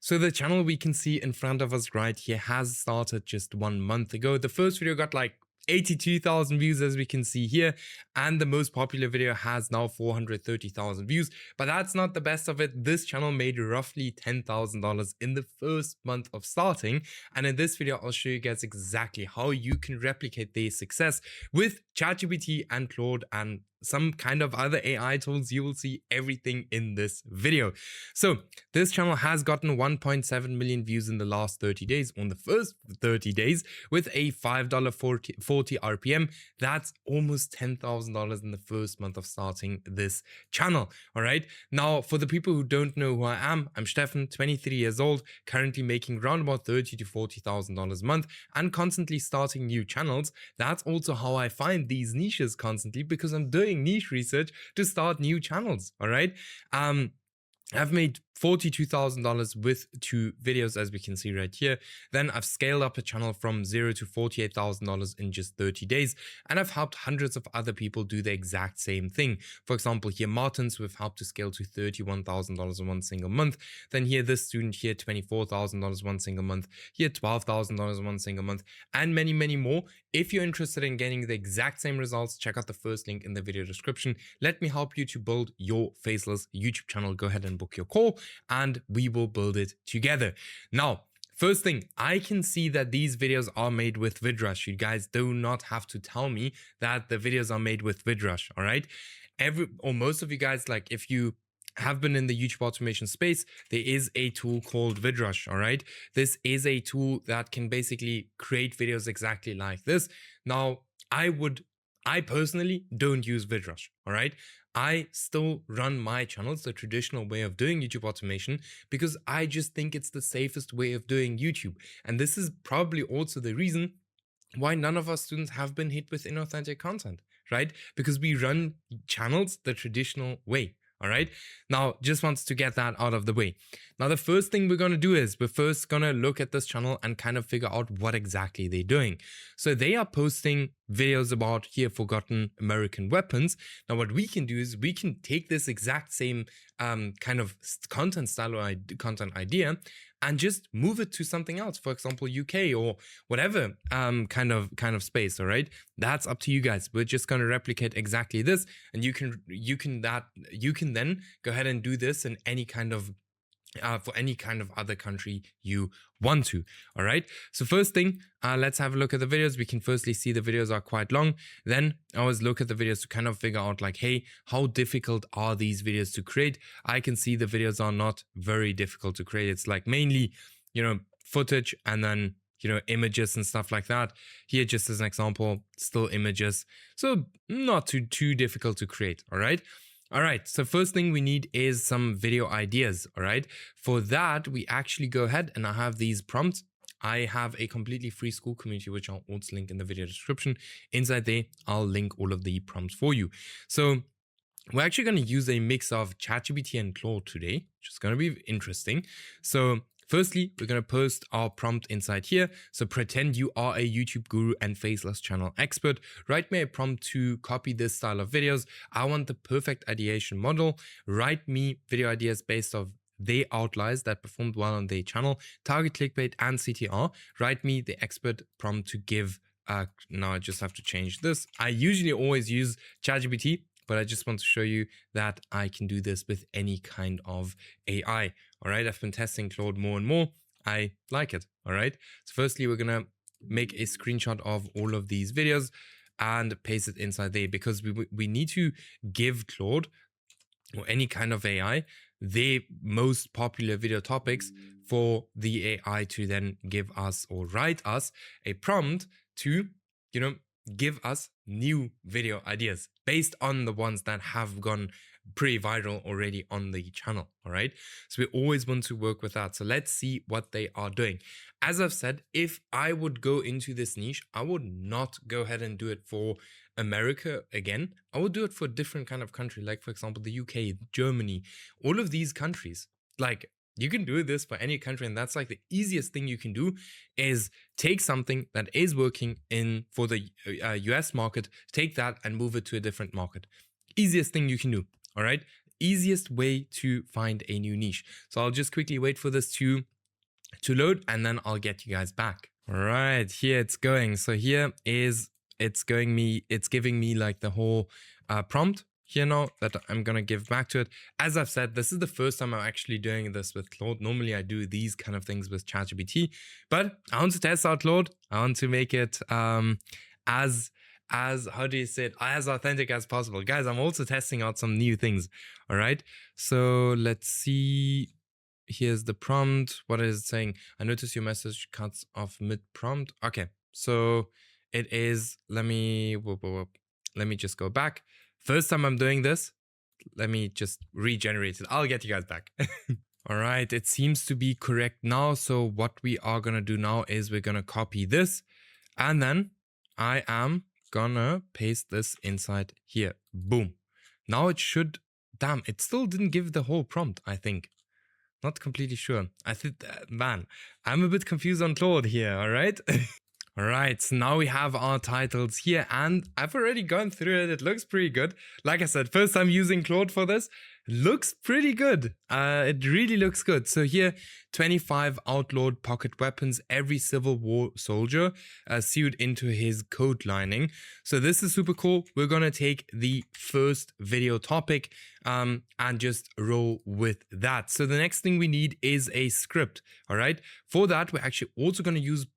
So the channel we can see in front of us right here has started just 1 month ago. The first video got like 82,000 views, as we can see here, and the most popular video has now 430,000 views. But that's not the best of it. This channel made roughly $10,000 in the first month of starting, and in this video I'll show you guys exactly how you can replicate their success with ChatGPT and Claude and some kind of other AI tools. You will see everything in this video. So this channel has gotten 1.7 million views in the last 30 days, on the first 30 days, with a $5.40 RPM. That's almost $10,000 in the first month of starting this channel. All right. Now, for the people who don't know who I am, I'm Stefan, 23 years old, currently making around about $30,000 to $40,000 a month and constantly starting new channels. That's also how I find these niches constantly, because I'm doing niche research to start new channels. All right. I've made $42,000 with 2 videos, as we can see right here. Then I've scaled up a channel from $0 to $48,000 in just 30 days. And I've helped hundreds of other people do the exact same thing. For example, here Martins, we've helped to scale to $31,000 in one single month. Then here this student here, $24,000 one single month. Here $12,000 one single month, and many, many more. If you're interested in getting the exact same results, check out the first link in the video description. Let me help you to build your faceless YouTube channel. Go ahead and book your call, and we will build it together. Now, first thing, I can see that these videos are made with VidRush. You guys do not have to tell me that the videos are made with VidRush, all right? Most of you guys, like if you have been in the YouTube automation space, there is a tool called VidRush, all right? This is a tool that can basically create videos exactly like this. Now, I personally don't use VidRush, all right? I still run my channels the traditional way of doing YouTube automation because I just think it's the safest way of doing YouTube. And this is probably also the reason why none of our students have been hit with inauthentic content, right? Because we run channels the traditional way. All right. Now, just wants to get that out of the way. Now, the first thing we're going to do is we're first going to look at this channel and kind of figure out what exactly they're doing. So they are posting videos about here forgotten American weapons. Now, what we can do is we can take this exact same kind of content style or content idea and just move it to something else, for example, UK or whatever kind of space. All right, that's up to you guys. We're just going to replicate exactly this, and you can then go ahead and do this in any kind of for any kind of other country you want to. All right, so first thing, let's have a look at the videos. We can firstly see the videos are quite long. Then I always look at the videos to kind of figure out like, hey, how difficult are these videos to create? I can see the videos are not very difficult to create. It's like mainly, footage and then images and stuff like that. Here, just as an example, still images, so not too difficult to create. All right, so first thing we need is some video ideas. All right, for that we actually go ahead and I have these prompts. I have a completely free school community, which I'll also link in the video description. Inside there, I'll link all of the prompts for you. So we're actually going to use a mix of ChatGPT and Claude today, which is going to be interesting. So firstly, we're going to post our prompt inside here. So pretend you are a YouTube guru and faceless channel expert. Write me a prompt to copy this style of videos. I want the perfect ideation model. Write me video ideas based off their outliers that performed well on their channel, target clickbait and CTR. Write me the expert prompt to give. Now I just have to change this. I usually always use ChatGPT, but I just want to show you that I can do this with any kind of AI. All right, I've been testing Claude more and more. I like it. All right, so firstly, we're gonna make a screenshot of all of these videos and paste it inside there, because we need to give Claude or any kind of AI the most popular video topics for the AI to then give us or write us a prompt to, give us new video ideas based on the ones that have gone pretty viral already on the channel. All right, so we always want to work with that. So let's see what they are doing. As I've said, if I would go into this niche, I would not go ahead and do it for America again. I would do it for a different kind of country, like for example the UK, Germany, all of these countries. Like, you can do this for any country, and that's like the easiest thing you can do is take something that is working for the US market, take that and move it to a different market. Easiest thing you can do. All right, easiest way to find a new niche. So I'll just quickly wait for this to to load, and then I'll get you guys back. All right, here it's going. So here is it's giving me like the whole prompt here now that I'm gonna give back to it. As I've said, this is the first time I'm actually doing this with Claude. Normally I do these kind of things with ChatGPT, but I want to test out Claude. I want to make it as how do you say it, as authentic as possible. Guys, I'm also testing out some new things. All right, so let's see. Here's the prompt. What is it saying? I notice your message cuts off mid prompt. Okay, so it is, let me just go back. First time I'm doing this, let me just regenerate it. I'll get you guys back. All right, it seems to be correct now. So what we are gonna do now is we're gonna copy this, and then I am gonna paste this inside here. Boom. Now it should, damn, it still didn't give the whole prompt, I think. Not completely sure. I think, man, I'm a bit confused on Claude here, all right? All right, so now we have our titles here, and I've already gone through it. It looks pretty good. Like I said, first time using Claude for this. Looks pretty good. It really looks good. So here, 25 outlawed pocket weapons, every Civil War soldier sewed into his coat lining. So this is super cool. We're gonna take the first video topic and just roll with that. So the next thing we need is a script. All right. For that, we're actually also gonna use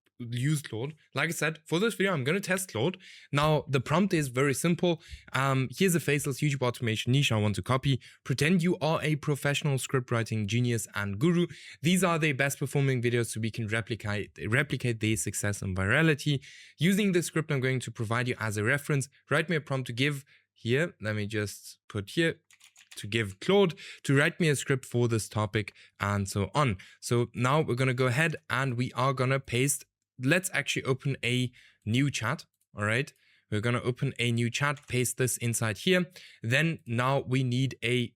Claude. Like I said, for this video, I'm going to test Claude. Now, the prompt is very simple. Here's a faceless YouTube automation niche I want to copy. Pretend you are a professional script writing genius and guru. These are the best performing videos so we can replicate their success and virality. Using the script I'm going to provide you as a reference, write me a prompt to give here. Let me just put here, to give Claude to write me a script for this topic and so on. So now we're going to go ahead and we are going to paste. Let's actually open a new chat. All right, we're going to open a new chat, paste this inside here. Then now we need a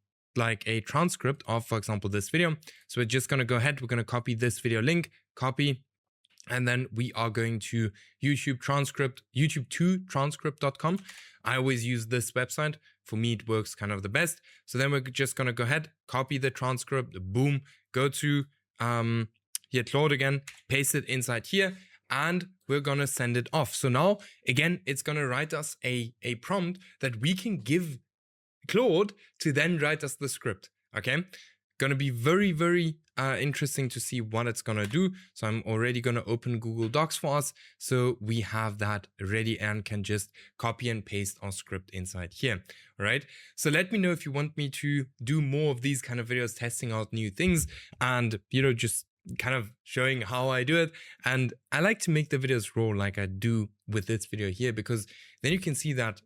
transcript of, for example, this video. So we're just going to go ahead. We're going to copy this video link, copy, and then we are going to YouTube transcript, youtube2transcript.com. I always use this website. For me, it works kind of the best. So then we're just going to go ahead, copy the transcript, boom, go to here, Claude again, paste it inside here, and we're going to send it off. So now, again, it's going to write us a prompt that we can give Claude to then write us the script. Okay, going to be very, very interesting to see what it's going to do. So I'm already going to open Google Docs for us. So we have that ready and can just copy and paste our script inside here. All right. So let me know if you want me to do more of these kind of videos, testing out new things and, just kind of showing how I do it. And I like to make the videos raw like I do with this video here, because then you can see that,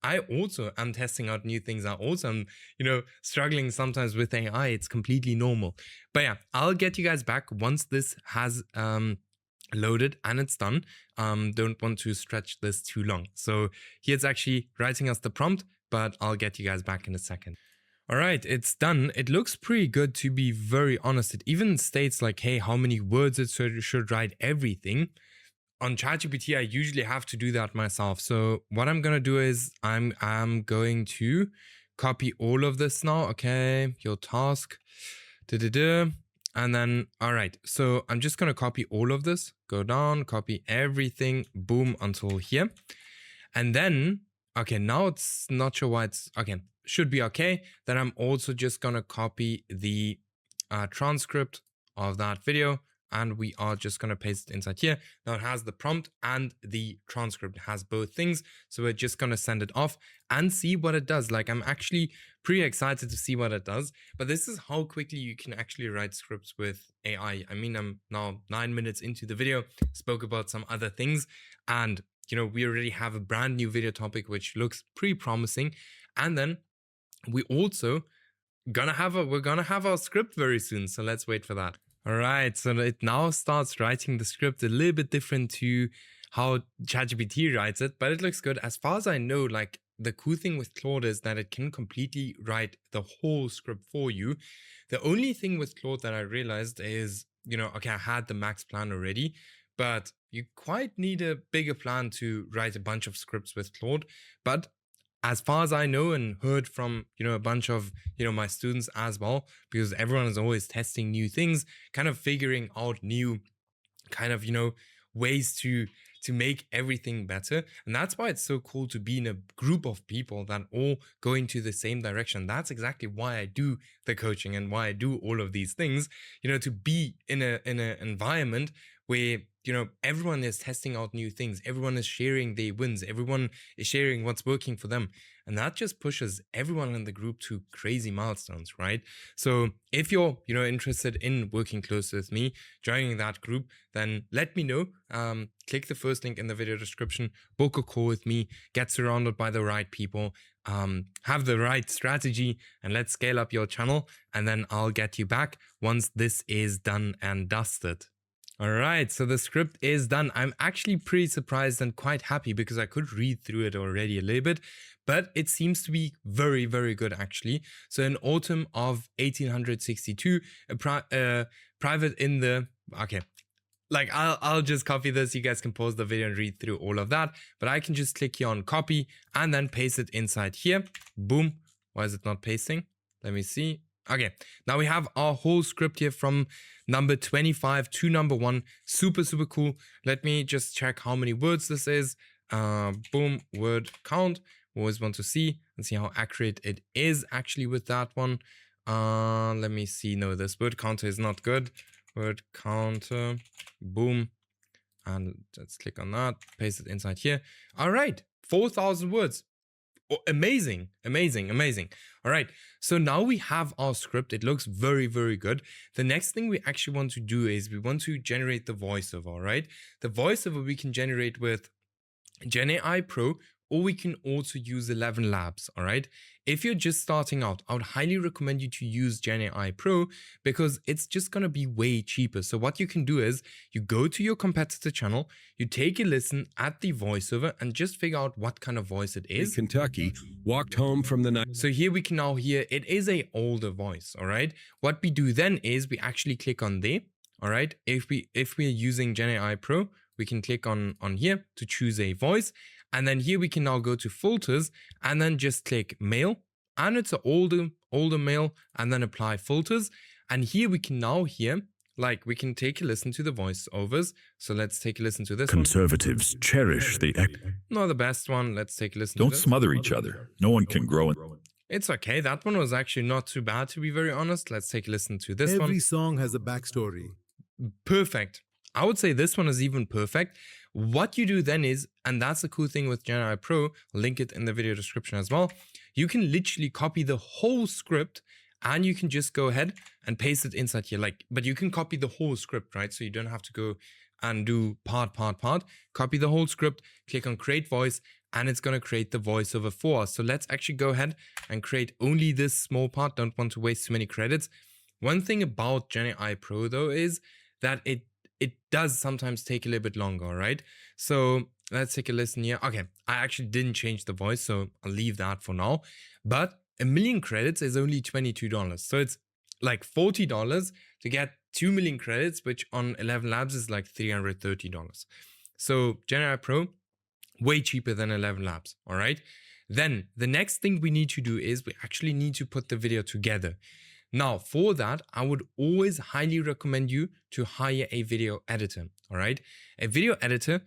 I also am testing out new things. I also am, struggling sometimes with AI. It's completely normal. But yeah, I'll get you guys back once this has loaded and it's done. Don't want to stretch this too long. So here it's actually writing us the prompt, but I'll get you guys back in a second. All right, it's done. It looks pretty good, to be very honest. It even states like, hey, how many words it should write, everything. On ChatGPT, I usually have to do that myself. So what I'm going to do is I'm going to copy all of this now. Okay, your task. And then, all right, so I'm just going to copy all of this, go down, copy everything, boom, until here. And then, okay, now it's not sure why it's, okay, should be okay. Then I'm also just going to copy the transcript of that video, and we are just going to paste it inside here. Now it has the prompt and the transcript, it has both things. So we're just going to send it off and see what it does. Like, I'm actually pretty excited to see what it does, but this is how quickly you can actually write scripts with AI. I mean, I'm now 9 minutes into the video, spoke about some other things, and we already have a brand new video topic, which looks pretty promising. And then we also we're gonna have our script very soon. So let's wait for that. All right, so it now starts writing the script a little bit different to how ChatGPT writes it, but it looks good. As far as I know, like, the cool thing with Claude is that it can completely write the whole script for you. The only thing with Claude that I realized is, okay, I had the max plan already, but you quite need a bigger plan to write a bunch of scripts with Claude. But as far as I know and heard from, a bunch of, my students as well, because everyone is always testing new things, kind of figuring out new kind of, ways to make everything better. And that's why it's so cool to be in a group of people that all go into the same direction. That's exactly why I do the coaching and why I do all of these things, to be in an environment where, everyone is testing out new things. Everyone is sharing their wins. Everyone is sharing what's working for them. And that just pushes everyone in the group to crazy milestones, right? So if you're, interested in working close with me, joining that group, then let me know. Click the first link in the video description, book a call with me, get surrounded by the right people, have the right strategy, and let's scale up your channel. And then I'll get you back once this is done and dusted. All right, so the script is done. I'm actually pretty surprised and quite happy because I could read through it already a little bit, but it seems to be very, very good actually. So in autumn of 1862, a private in the, okay, like I'll just copy this. You guys can pause the video and read through all of that, but I can just click here on copy and then paste it inside here. Boom. Why is it not pasting? Let me see. Okay, now we have our whole script here from number 25 to number 1. Super, super cool. Let me just check how many words this is. Boom, word count. Always want to see and see how accurate it is actually with that one. Let me see. No, this word counter is not good. Word counter. Boom. And let's click on that. Paste it inside here. All right, 4,000 words. Oh, amazing, amazing, amazing. All right, so now we have our script. It looks very, very good. The next thing we actually want to do is we want to generate the voiceover, all right? The voiceover we can generate with Gen AI Pro, or we can also use 11 Labs, all right? If you're just starting out, I would highly recommend you to use Gen AI Pro because it's just gonna be way cheaper. So what you can do is you go to your competitor channel, you take a listen at the voiceover and just figure out what kind of voice it is. Kentucky, walked home from the night. So here we can now hear it is a older voice, all right? What we do then is we actually click on there, all right? If we're using Gen AI Pro, we can click on here to choose a voice. And then here we can now go to filters and then just click male. And it's an older male and then apply filters. And here we can now hear, like we can take a listen to the voiceovers. So let's take a listen to this Conservatives cherish the... Not the best one. Let's take a listen Don't to this. smother each other. No one can grow it. It's okay. That one was actually not too bad, to be very honest. Let's take a listen to this one. Every song has a backstory. Perfect. I would say this one is even perfect. What you do then is, and that's the cool thing with Gen AI Pro, I'll link it in the video description as well. You can literally copy the whole script and you can just go ahead and paste it inside here. But you can copy the whole script, right? So you don't have to go and do part. Copy the whole script, click on create voice, and it's going to create the voiceover for us. So let's actually go ahead and create only this small part. Don't want to waste too many credits. One thing about Gen AI Pro though is that it does sometimes take a little bit longer, right? So let's take a listen here. Okay, I actually didn't change the voice, so I'll leave that for now. But 1,000,000 credits is only $22. So it's like $40 to get 2,000,000 credits, which on 11 Labs is like $330. So Gen AI Pro, way cheaper than 11 Labs, all right? Then the next thing we need to do is we actually need to put the video together. Now, for that, I would always highly recommend you to hire a video editor, all right? A video editor,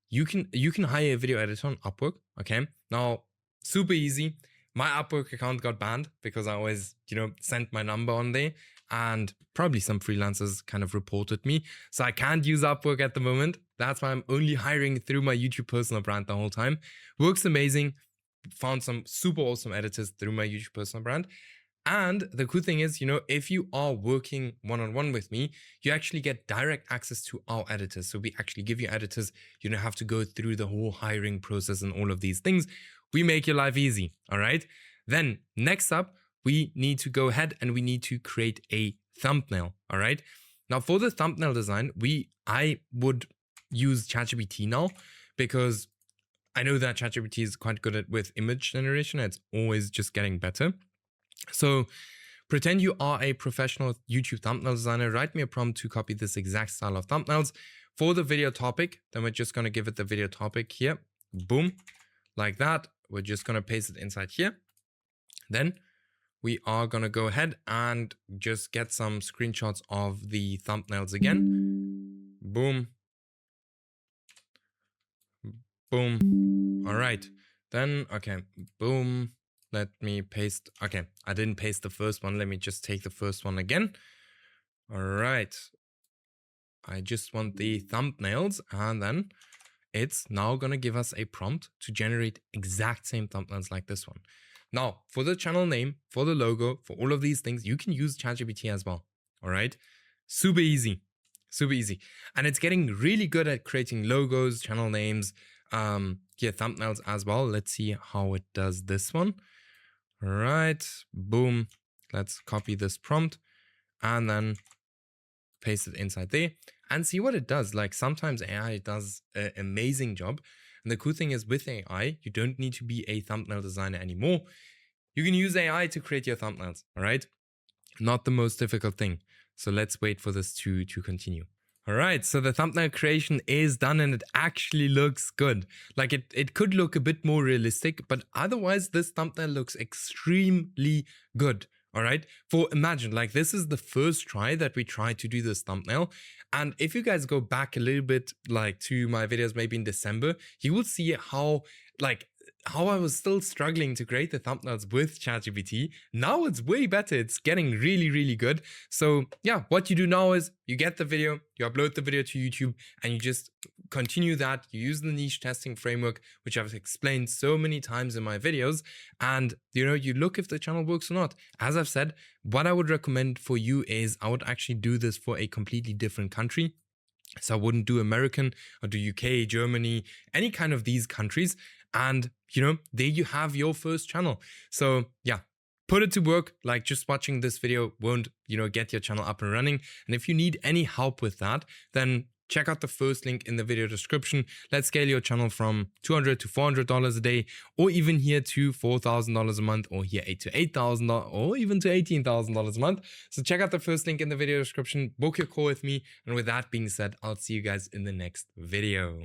you can hire a video editor on Upwork, okay? Now, super easy. My Upwork account got banned because I always, sent my number on there and probably some freelancers kind of reported me. So I can't use Upwork at the moment. That's why I'm only hiring through my YouTube personal brand the whole time. Works amazing. Found some super awesome editors through my YouTube personal brand. And the cool thing is, if you are working one-on-one with me, you actually get direct access to our editors. So we actually give you editors. You don't have to go through the whole hiring process and all of these things. We make your life easy, all right? Then next up, we need to go ahead and we need to create a thumbnail, all right? Now for the thumbnail design, I would use ChatGPT now because I know that ChatGPT is quite good with image generation. It's always just getting better. So pretend you are a professional YouTube thumbnail designer. Write me a prompt to copy this exact style of thumbnails for the video topic. Then we're just going to give it the video topic here. Boom, like that. we're just going to paste it inside here. Then we are going to go ahead and just get some screenshots of the thumbnails again. Boom. Boom. All right. Then, okay, boom. Let me paste. Okay, I didn't paste the first one. Let me just take the first one again. All right. I just want the thumbnails, and then it's now going to give us a prompt to generate exact same thumbnails like this one. Now, for the channel name, for the logo, for all of these things, you can use ChatGPT as well. All right. Super easy. Super easy. And it's getting really good at creating logos, channel names, here, thumbnails as well. Let's see how it does this one. All right. Boom. Let's copy this prompt and then paste it inside there and see what it does. Like sometimes AI does an amazing job. And the cool thing is with AI, you don't need to be a thumbnail designer anymore. You can use AI to create your thumbnails, all right? Not the most difficult thing. So let's wait for this to continue. All right, so the thumbnail creation is done and it actually looks good. Like it could look a bit more realistic, but otherwise this thumbnail looks extremely good. All right, for imagine, like this is the first try that we tried to do this thumbnail. And if you guys go back a little bit like to my videos maybe in December, you will see how I was still struggling to create the thumbnails with ChatGPT. Now it's way better. It's getting really, really good. So yeah, what you do now is you get the video, you upload the video to YouTube, and you just continue that. You use the niche testing framework, which I've explained so many times in my videos. And you look if the channel works or not. As I've said, what I would recommend for you is I would actually do this for a completely different country. So I wouldn't do American or do UK, Germany, any kind of these countries. And, there you have your first channel. So yeah, put it to work. Like just watching this video won't, get your channel up and running. And if you need any help with that, then check out the first link in the video description. Let's scale your channel from $200 to $400 a day, or even here to $4,000 a month, or here to $8,000, or even to $18,000 a month. So check out the first link in the video description, book your call with me. And with that being said, I'll see you guys in the next video.